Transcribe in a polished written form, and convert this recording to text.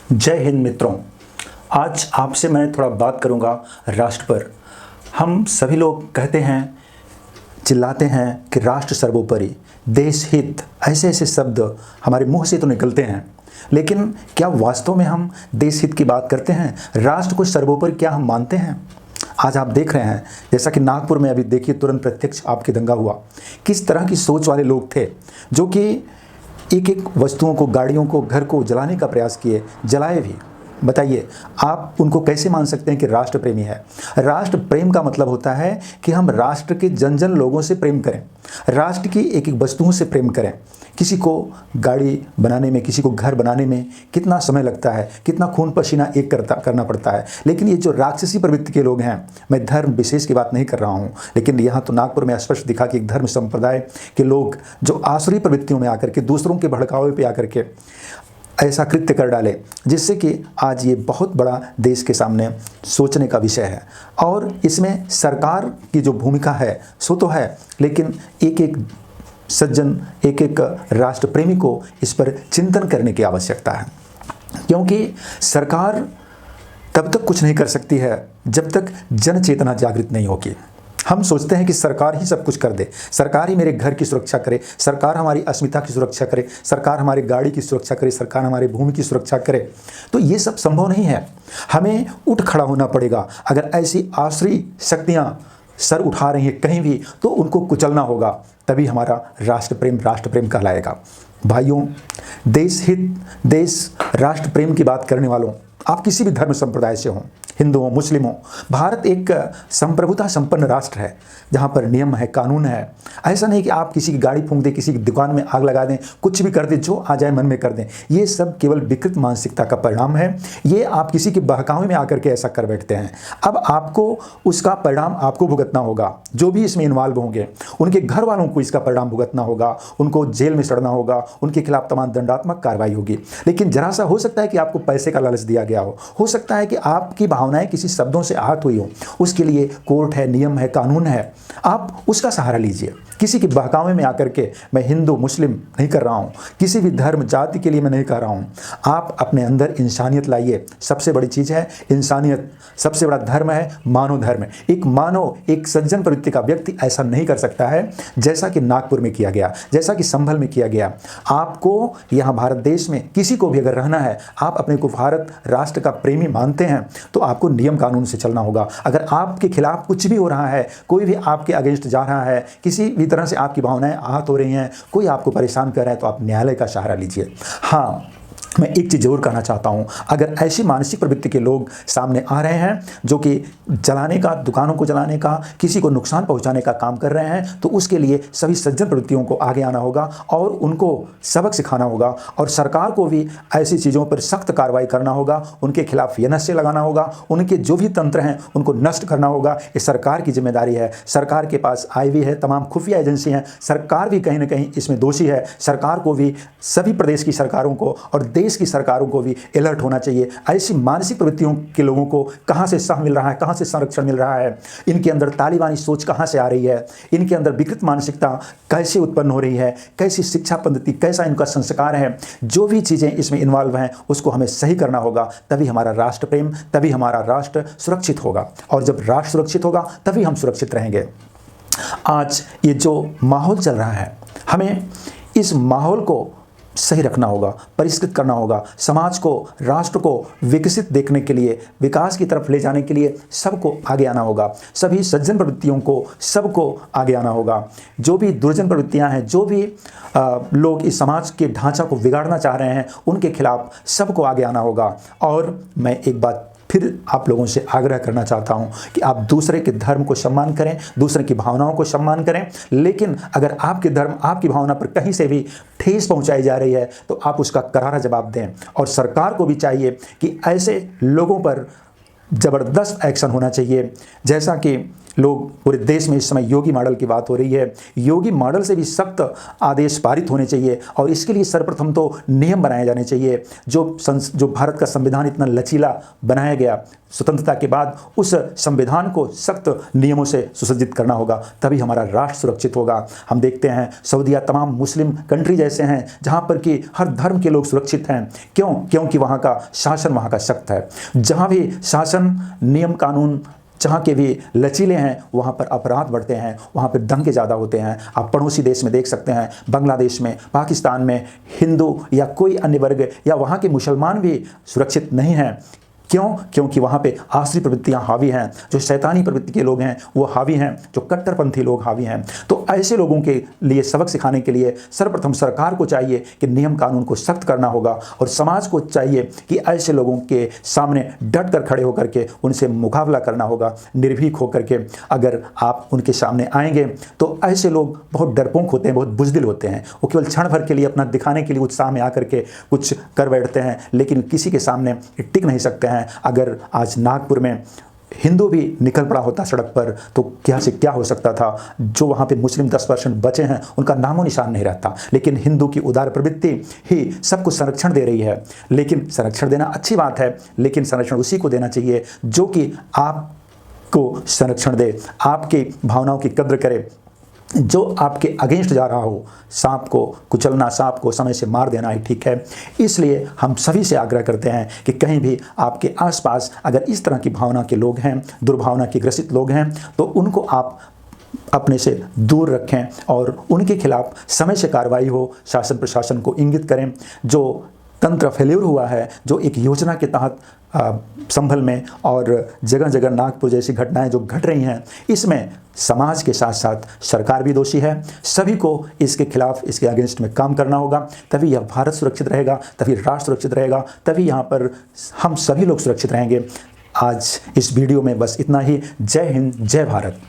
जय हिंद मित्रों। आज आपसे मैं थोड़ा बात करूंगा राष्ट्र पर। हम सभी लोग कहते हैं, चिल्लाते हैं कि राष्ट्र सर्वोपरि, देश हित, ऐसे ऐसे शब्द हमारे मुंह से तो निकलते हैं, लेकिन क्या वास्तव में हम देश हित की बात करते हैं? राष्ट्र को सर्वोपरि क्या हम मानते हैं? आज आप देख रहे हैं, जैसा कि नागपुर में अभी देखिए तुरंत प्रत्यक्ष आपके दंगा हुआ, किस तरह की सोच वाले लोग थे जो कि एक एक वस्तुओं को, गाड़ियों को, घर को जलाने का प्रयास किए, जलाए भी। बताइए, आप उनको कैसे मान सकते हैं कि राष्ट्र प्रेमी है? राष्ट्र प्रेम का मतलब होता है कि हम राष्ट्र के जन जन लोगों से प्रेम करें, राष्ट्र की एक एक वस्तुओं से प्रेम करें। किसी को गाड़ी बनाने में, किसी को घर बनाने में कितना समय लगता है, कितना खून पसीना एक करना पड़ता है। लेकिन ये जो राक्षसी प्रवृत्ति के लोग हैं, मैं धर्म विशेष की बात नहीं कर रहा हूँ, लेकिन यहाँ तो नागपुर में स्पष्ट दिखा कि एक धर्म संप्रदाय के लोग जो आसुरी प्रवृत्तियों में आकर के, दूसरों के भड़कावे पे आकर के ऐसा कृत्य कर डाले, जिससे कि आज ये बहुत बड़ा देश के सामने सोचने का विषय है। और इसमें सरकार की जो भूमिका है सो तो है, लेकिन एक एक सज्जन, एक एक राष्ट्र प्रेमी को इस पर चिंतन करने की आवश्यकता है, क्योंकि सरकार तब तक कुछ नहीं कर सकती है जब तक जन चेतना जागृत नहीं होगी। हम सोचते हैं कि सरकार ही सब कुछ कर दे, सरकार ही मेरे घर की सुरक्षा करे, सरकार हमारी अस्मिता की सुरक्षा करे, सरकार हमारी गाड़ी की सुरक्षा करे, सरकार हमारी भूमि की सुरक्षा करे। तो ये सब संभव नहीं है। हमें उठ खड़ा होना पड़ेगा। अगर ऐसी आसुरी शक्तियाँ सर उठा रही हैं कहीं भी, तो उनको कुचलना होगा, तभी हमारा राष्ट्र प्रेम कहलाएगा। भाइयों, देश हित, देश राष्ट्र प्रेम की बात करने वालों, आप किसी भी धर्म संप्रदाय से हों, हिंदू हो, मुस्लिम हो, भारत एक संप्रभुता संपन्न राष्ट्र है जहाँ पर नियम है, कानून है। ऐसा नहीं कि आप किसी की गाड़ी फूंक दें, किसी की दुकान में आग लगा दें, कुछ भी कर दें, जो आ जाए मन में कर दें। ये सब केवल विकृत मानसिकता का परिणाम है। ये आप किसी के बहकावे में आकर के ऐसा कर बैठते हैं। अब आपको उसका परिणाम आपको भुगतना होगा। जो भी इसमें इन्वॉल्व होंगे, उनके घर वालों को इसका परिणाम भुगतना होगा, उनको जेल में सड़ना होगा, उनके खिलाफ तमाम दंडात्मक कार्रवाई होगी। लेकिन जरा सा हो सकता है कि आपको पैसे का लालच दिया गया हो सकता है कि आपकी भावनाएं किसी शब्दों से आहत हुई हो, उसके लिए कोर्ट है, नियम है, कानून है, आप उसका सहारा लीजिए। किसी के बहकावे में आकर के, मैं हिंदू मुस्लिम नहीं कर रहा हूँ, किसी भी धर्म जाति के लिए मैं नहीं कर रहा हूँ। आप अपने अंदर इंसानियत लाइए। सबसे बड़ी चीज़ है इंसानियत। सबसे बड़ा धर्म है मानव धर्म। एक मानव, एक सज्जन प्रवृत्ति का व्यक्ति ऐसा नहीं कर सकता है जैसा कि नागपुर में किया गया, जैसा कि संभल में किया गया। आपको यहाँ भारत देश में किसी को भी अगर रहना है, आप अपने को भारत राष्ट्र का प्रेमी मानते हैं, तो आपको नियम कानून से चलना होगा। अगर आपके खिलाफ कुछ भी हो रहा है, कोई भी आपके अगेंस्ट जा रहा है, किसी भी तरह से आपकी भावनाएं आहत हो रही हैं, कोई आपको परेशान कर रहा है, तो आप न्यायालय का सहारा लीजिए। हाँ, मैं एक चीज़ जरूर कहना चाहता हूँ, अगर ऐसी मानसिक प्रवृत्ति के लोग सामने आ रहे हैं जो कि जलाने का, दुकानों को जलाने का, किसी को नुकसान पहुँचाने का काम कर रहे हैं, तो उसके लिए सभी सज्जन प्रवृत्तियों को आगे आना होगा और उनको सबक सिखाना होगा। और सरकार को भी ऐसी चीज़ों पर सख्त कार्रवाई करना होगा, उनके खिलाफ एनएसए लगाना होगा, उनके जो भी तंत्र हैं उनको नष्ट करना होगा। ये सरकार की जिम्मेदारी है। सरकार के पास आईवी है, तमाम खुफिया एजेंसी हैं, सरकार भी कहीं ना कहीं इसमें दोषी है। सरकार को भी, सभी प्रदेश की सरकारों को और देश की सरकारों को भी अलर्ट होना चाहिए। ऐसी मानसिक प्रवृत्तियों के लोगों को कहां से सह मिल रहा है, कहां से संरक्षण मिल रहा है, इनके अंदर तालिबानी सोच कहां से आ रही है, इनके अंदर विकृत मानसिकता कैसे उत्पन्न हो रही है, कैसी शिक्षा पद्धति, कैसा इनका संस्कार है, जो भी चीजें इसमें इन्वॉल्व हैं उसको हमें सही करना होगा। तभी हमारा राष्ट्र प्रेम, तभी हमारा राष्ट्र सुरक्षित होगा। और जब राष्ट्र सुरक्षित होगा तभी हम सुरक्षित रहेंगे। आज ये जो माहौल चल रहा है, हमें इस माहौल को सही रखना होगा, परिष्कृत करना होगा। समाज को, राष्ट्र को विकसित देखने के लिए, विकास की तरफ ले जाने के लिए सबको आगे आना होगा। सभी सज्जन प्रवृत्तियों को, सबको आगे आना होगा। जो भी दुर्जन प्रवृत्तियां हैं, जो भी लोग इस समाज के ढांचा को बिगाड़ना चाह रहे हैं, उनके खिलाफ सबको आगे आना होगा। और मैं एक बात फिर आप लोगों से आग्रह करना चाहता हूं कि आप दूसरे के धर्म को सम्मान करें, दूसरे की भावनाओं को सम्मान करें, लेकिन अगर आपके धर्म, आपकी भावना पर कहीं से भी ठेस पहुंचाई जा रही है तो आप उसका करारा जवाब दें। और सरकार को भी चाहिए कि ऐसे लोगों पर ज़बरदस्त एक्शन होना चाहिए, जैसा कि लोग पूरे देश में इस समय योगी मॉडल की बात हो रही है। योगी मॉडल से भी सख्त आदेश पारित होने चाहिए और इसके लिए सर्वप्रथम तो नियम बनाए जाने चाहिए। जो भारत का संविधान इतना लचीला बनाया गया स्वतंत्रता के बाद, उस संविधान को सख्त नियमों से सुसज्जित करना होगा, तभी हमारा राष्ट्र सुरक्षित होगा। हम देखते हैं सऊदीया तमाम मुस्लिम कंट्री जैसे हैं जहां पर कि हर धर्म के लोग सुरक्षित हैं। क्यों? क्योंकि वहां का शासन वहां का सख्त है। जहां भी शासन, नियम कानून जहाँ के भी लचीले हैं, वहाँ पर अपराध बढ़ते हैं, वहाँ पर दंगे ज़्यादा होते हैं। आप पड़ोसी देश में देख सकते हैं, बांग्लादेश में, पाकिस्तान में हिंदू या कोई अन्य वर्ग या वहाँ के मुसलमान भी सुरक्षित नहीं हैं। क्यों? क्योंकि वहाँ पे आसरी प्रवृत्तियाँ हावी हैं, जो शैतानी प्रवृत्ति के लोग हैं वो हावी हैं, जो कट्टरपंथी लोग हावी हैं। तो ऐसे लोगों के लिए सबक सिखाने के लिए सर्वप्रथम सरकार को चाहिए कि नियम कानून को सख्त करना होगा और समाज को चाहिए कि ऐसे लोगों के सामने डट कर खड़े होकर के उनसे मुकाबला करना होगा, निर्भीक होकर के। अगर आप उनके सामने आएंगे तो ऐसे लोग बहुत डरपोक होते हैं, बहुत बुज़दिल होते हैं। वो केवल क्षण भर के लिए अपना दिखाने के लिए उत्साह में आकर के कुछ कर बैठते हैं, लेकिन किसी के सामने टिक नहीं सकते हैं। अगर आज नागपुर में हिंदू भी निकल पड़ा होता सड़क पर तो क्या से क्या हो सकता था। जो वहाँ पे मुस्लिम 10% बचे हैं उनका नामो निशान नहीं रहता। लेकिन हिंदू की उदार प्रवृत्ति ही सबको संरक्षण दे रही है। लेकिन संरक्षण देना अच्छी बात है, लेकिन संरक्षण उसी को देना चाहिए जो कि आपको संरक्षण दे, आपकी भावनाओं की कद्र करे। जो आपके अगेंस्ट जा रहा हो, सांप को कुचलना, सांप को समय से मार देना ही ठीक है। इसलिए हम सभी से आग्रह करते हैं कि कहीं भी आपके आसपास अगर इस तरह की भावना के लोग हैं, दुर्भावना के ग्रसित लोग हैं, तो उनको आप अपने से दूर रखें और उनके खिलाफ समय से कार्रवाई हो। शासन प्रशासन को इंगित करें। जो तंत्र फेल्यूर हुआ है, जो एक योजना के तहत संभल में और जगह जगह नागपुर जैसी घटनाएं जो घट रही हैं, इसमें समाज के साथ साथ सरकार भी दोषी है। सभी को इसके खिलाफ, इसके अगेंस्ट में काम करना होगा, तभी यह भारत सुरक्षित रहेगा, तभी राष्ट्र सुरक्षित रहेगा, तभी यहाँ पर हम सभी लोग सुरक्षित रहेंगे। आज इस वीडियो में बस इतना ही। जय हिंद, जय भारत।